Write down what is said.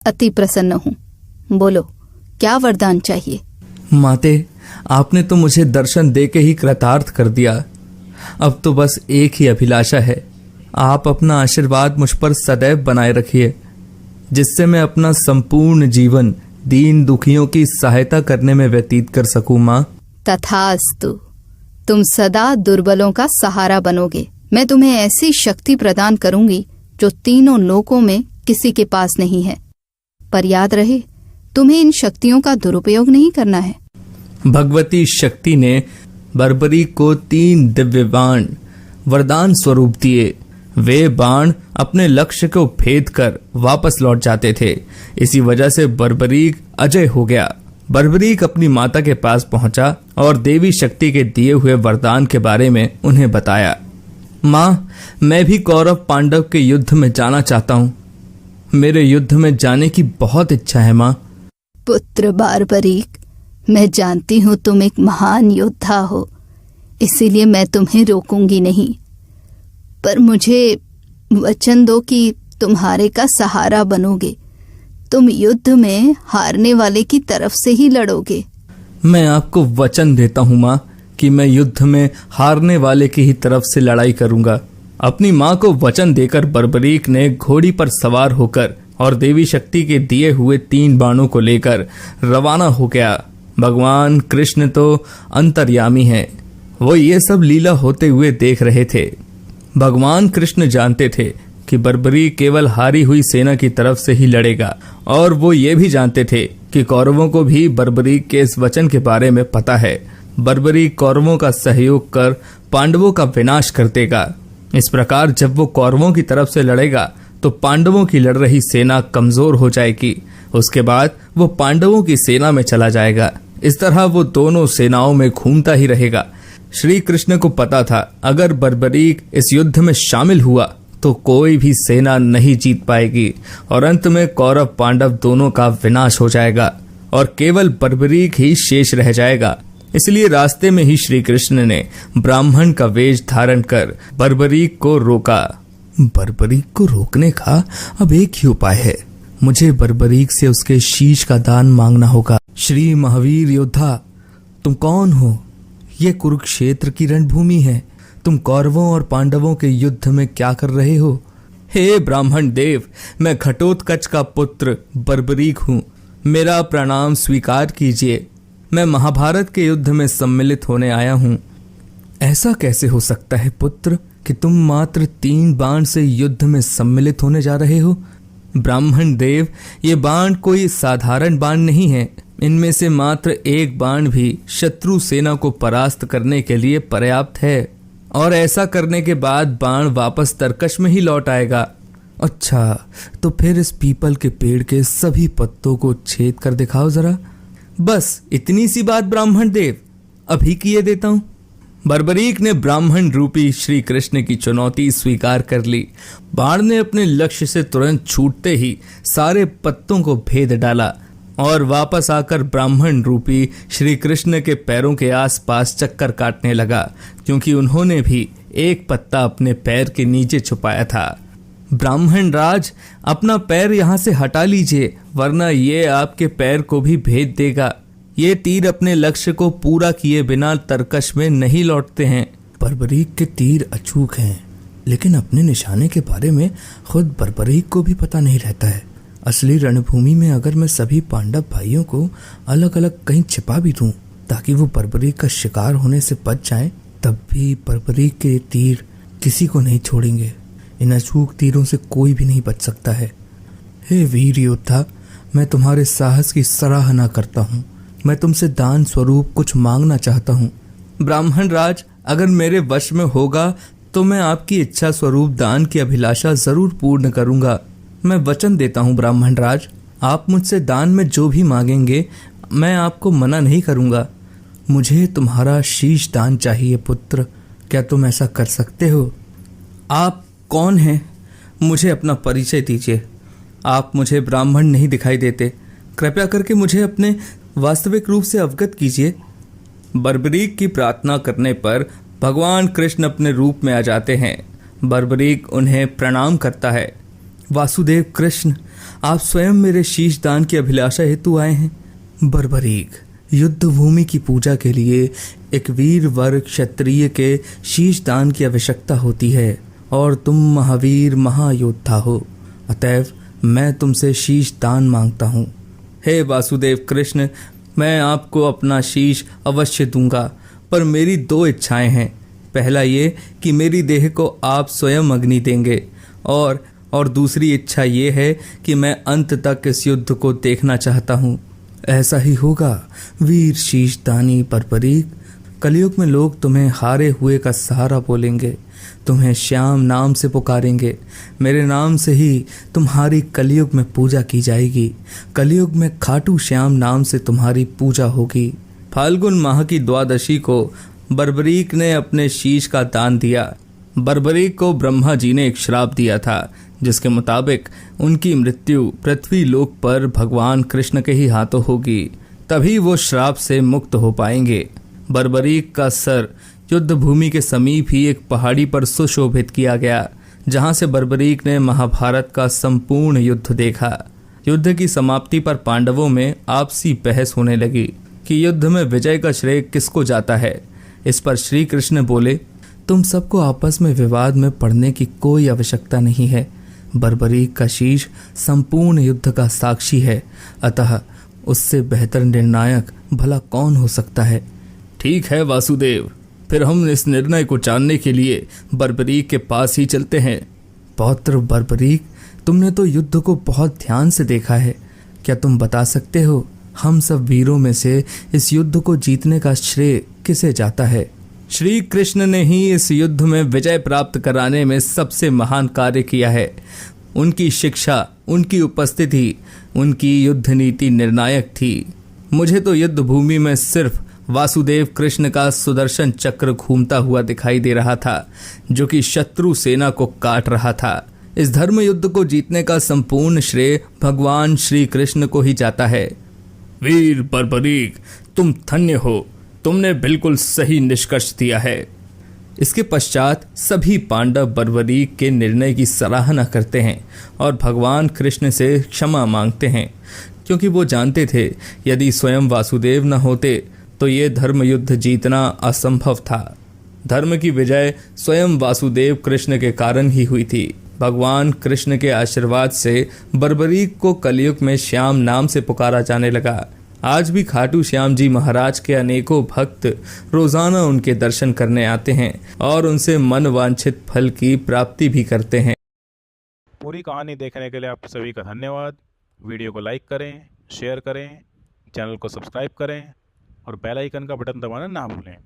अति प्रसन्न हूँ। बोलो, क्या वरदान चाहिए? माते, आपने तो मुझे दर्शन दे के ही कृतार्थ कर दिया। अब तो बस एक ही अभिलाषा है, आप अपना आशीर्वाद मुझ पर सदैव बनाए रखिए, जिससे मैं अपना संपूर्ण जीवन दीन दुखियों की सहायता करने में व्यतीत कर सकूं। माँ, तथास्तु। तुम सदा दुर्बलों का सहारा बनोगे। मैं तुम्हें ऐसी शक्ति प्रदान करूंगी जो तीनों लोकों में किसी के पास नहीं है। पर याद रहे, तुम्हें इन शक्तियों का दुरुपयोग नहीं करना है। भगवती शक्ति ने बर्बरीक को 3 दिव्य बाण वरदान स्वरूप दिए। वे बाण अपने लक्ष्य को भेद कर वापस लौट जाते थे। इसी वजह से बर्बरीक अजय हो गया। बर्बरीक अपनी माता के पास पहुंचा और देवी शक्ति के दिए हुए वरदान के बारे में उन्हें बताया। माँ, मैं भी कौरव पांडव के युद्ध में जाना चाहता हूँ। मेरे युद्ध में जाने की बहुत इच्छा है। माँ। पुत्र बर्बरीक, मैं जानती हूँ तुम एक महान योद्धा हो, इसीलिए मैं तुम्हें रोकूंगी नहीं। पर मुझे वचन दो कि तुम्हारे का सहारा बनोगे। तुम युद्ध में हारने वाले की तरफ से ही लड़ोगे। मैं आपको वचन देता हूँ माँ कि मैं युद्ध में हारने वाले की ही तरफ से लड़ाई करूंगा। अपनी माँ को वचन देकर बर्बरीक ने घोड़ी पर सवार होकर और देवी शक्ति के दिए हुए 3 बाणों को लेकर रवाना हो गया। भगवान कृष्ण तो अंतर्यामी हैं, वो ये सब लीला होते हुए देख रहे थे। भगवान कृष्ण जानते थे कि बर्बरीक केवल हारी हुई सेना की तरफ से ही लड़ेगा, और वो ये भी जानते थे कि कौरवों को भी बर्बरीक के इस वचन के बारे में पता है। बर्बरीक कौरवों का सहयोग कर पांडवों का विनाश कर देगा। इस प्रकार जब वो कौरवों की तरफ से लड़ेगा तो पांडवों की लड़ रही सेना कमजोर हो जाएगी। उसके बाद वो पांडवों की सेना में चला जाएगा। इस तरह वो दोनों सेनाओं में घूमता ही रहेगा। श्री कृष्ण को पता था, अगर बर्बरीक इस युद्ध में शामिल हुआ तो कोई भी सेना नहीं जीत पाएगी और अंत में कौरव पांडव दोनों का विनाश हो जाएगा और केवल बर्बरीक ही शेष रह जाएगा। इसलिए रास्ते में ही श्री कृष्ण ने ब्राह्मण का वेश धारण कर बर्बरीक को रोका। बर्बरीक को रोकने का अब एक ही उपाय है, मुझे बर्बरीक से उसके शीश का दान मांगना होगा। श्री महावीर योद्धा, तुम कौन हो? ये कुरुक्षेत्र की रणभूमि है। तुम कौरवों और पांडवों के युद्ध में क्या कर रहे हो? हे ब्राह्मण देव, मैं घटोत्कच का पुत्र बर्बरीक हूँ। मेरा प्रणाम स्वीकार कीजिए। मैं महाभारत के युद्ध में सम्मिलित होने आया हूँ। ऐसा कैसे हो सकता है पुत्र कि तुम मात्र 3 बाण से युद्ध में सम्मिलित होने जा रहे हो? ब्राह्मण देव, ये बाण कोई साधारण बाण नहीं है। इनमें से मात्र 1 बाण भी शत्रु सेना को परास्त करने के लिए पर्याप्त है, और ऐसा करने के बाद बाण वापस तरकश में ही लौट आएगा। अच्छा, तो फिर इस पीपल के पेड़ के सभी पत्तों को छेद कर दिखाओ जरा। बस इतनी सी बात ब्राह्मण देव, अभी किए देता हूं। बर्बरीक ने ब्राह्मण रूपी श्री कृष्ण की चुनौती स्वीकार कर ली। बाण ने अपने लक्ष्य से तुरंत छूटते ही सारे पत्तों को भेद डाला और वापस आकर ब्राह्मण रूपी श्री कृष्ण के पैरों के आसपास चक्कर काटने लगा, क्योंकि उन्होंने भी एक पत्ता अपने पैर के नीचे छुपाया था। ब्राह्मण राज, अपना पैर यहाँ से हटा लीजिए, वरना ये आपके पैर को भी भेद देगा। ये तीर अपने लक्ष्य को पूरा किए बिना तरकश में नहीं लौटते हैं। बर्बरीक के तीर अचूक हैं, लेकिन अपने निशाने के बारे में खुद बर्बरीक को भी पता नहीं रहता है। असली रणभूमि में अगर मैं सभी पांडव भाइयों को अलग अलग कहीं छिपा भी दूं ताकि वो बर्बरीक का शिकार होने से बच जाएं, तब भी बर्बरीक के तीर किसी को नहीं छोड़ेंगे। इन अचूक तीरों से कोई भी नहीं बच सकता है। हे वीर योद्धा, मैं तुम्हारे साहस की सराहना करता हूँ। मैं तुमसे दान स्वरूप कुछ मांगना चाहता हूँ। ब्राह्मण राज, अगर मेरे वश में होगा तो मैं आपकी इच्छा स्वरूप दान की अभिलाषा जरूर पूर्ण करूंगा। मैं वचन देता हूँ ब्राह्मण राज, आप मुझसे दान में जो भी मांगेंगे मैं आपको मना नहीं करूंगा। मुझे तुम्हारा शीश दान चाहिए पुत्र, क्या तुम ऐसा कर सकते हो? आप कौन हैं? मुझे अपना परिचय दीजिए। आप मुझे ब्राह्मण नहीं दिखाई देते, कृपया करके मुझे अपने वास्तविक रूप से अवगत कीजिए। बर्बरीक की प्रार्थना करने पर भगवान कृष्ण अपने रूप में आ जाते हैं। बर्बरीक उन्हें प्रणाम करता है। वासुदेव कृष्ण, आप स्वयं मेरे शीश दान की अभिलाषा हेतु आए हैं। बर्बरीक, युद्ध भूमि की पूजा के लिए एक वीर वर क्षत्रिय के शीश दान की आवश्यकता होती है और तुम महावीर महायोद्धा हो, अतएव मैं तुमसे शीश दान मांगता हूँ। हे वासुदेव कृष्ण, मैं आपको अपना शीश अवश्य दूंगा, पर मेरी 2 इच्छाएं हैं। पहला ये कि मेरी देह को आप स्वयं अग्नि देंगे, और दूसरी इच्छा ये है कि मैं अंत तक इस युद्ध को देखना चाहता हूँ। ऐसा ही होगा वीर शीशदानी बर्बरीक। कलयुग में लोग तुम्हें हारे हुए का सहारा बोलेंगे, तुम्हें श्याम नाम से पुकारेंगे। मेरे नाम से ही तुम्हारी कलयुग में पूजा की जाएगी। कलयुग में खाटू श्याम नाम से तुम्हारी पूजा होगी। फाल्गुन माह की द्वादशी को बर्बरीक ने अपने शीश का दान दिया। बर्बरीक को ब्रह्मा जी ने एक श्राप दिया था, जिसके मुताबिक उनकी मृत्यु पृथ्वी लोक पर भगवान कृष्ण के ही हाथों होगी, तभी वो श्राप से मुक्त हो पाएंगे। बर्बरीक का सर युद्ध भूमि के समीप ही एक पहाड़ी पर सुशोभित किया गया, जहां से बर्बरीक ने महाभारत का संपूर्ण युद्ध देखा। युद्ध की समाप्ति पर पांडवों में आपसी बहस होने लगी कि युद्ध में विजय का श्रेय किसको जाता है। इस पर श्री कृष्ण बोले, तुम सबको आपस में विवाद में पड़ने की कोई आवश्यकता नहीं है। बर्बरीक का शीश संपूर्ण युद्ध का साक्षी है, अतः उससे बेहतर निर्णायक भला कौन हो सकता है। ठीक है वासुदेव, फिर हम इस निर्णय को जानने के लिए बर्बरीक के पास ही चलते हैं। पौत्र बर्बरीक, तुमने तो युद्ध को बहुत ध्यान से देखा है, क्या तुम बता सकते हो हम सब वीरों में से इस युद्ध को जीतने का श्रेय किसे जाता है? श्री कृष्ण ने ही इस युद्ध में विजय प्राप्त कराने में सबसे महान कार्य किया है। उनकी शिक्षा, उनकी उपस्थिति, उनकी युद्ध नीति निर्णायक थी। मुझे तो युद्ध भूमि में सिर्फ वासुदेव कृष्ण का सुदर्शन चक्र घूमता हुआ दिखाई दे रहा था, जो कि शत्रु सेना को काट रहा था। इस धर्म युद्ध को जीतने का संपूर्ण श्रेय भगवान श्री कृष्ण को ही जाता है। वीर बर्बरीक, तुम धन्य हो, तुमने बिल्कुल सही निष्कर्ष दिया है। इसके पश्चात सभी पांडव बर्बरीक के निर्णय की सराहना करते हैं और भगवान कृष्ण से क्षमा मांगते हैं, क्योंकि वो जानते थे यदि स्वयं वासुदेव न होते तो ये धर्म युद्ध जीतना असंभव था। धर्म की विजय स्वयं वासुदेव कृष्ण के कारण ही हुई थी। भगवान कृष्ण के आशीर्वाद से बर्बरीक को कलयुग में श्याम नाम से पुकारा जाने लगा। आज भी खाटू श्याम जी महाराज के अनेकों भक्त रोजाना उनके दर्शन करने आते हैं और उनसे मन वांछित फल की प्राप्ति भी करते हैं। पूरी कहानी देखने के लिए आप सभी का धन्यवाद। वीडियो को लाइक करें, शेयर करें, चैनल को सब्सक्राइब करें और बेल आइकन का बटन दबाना ना भूलें।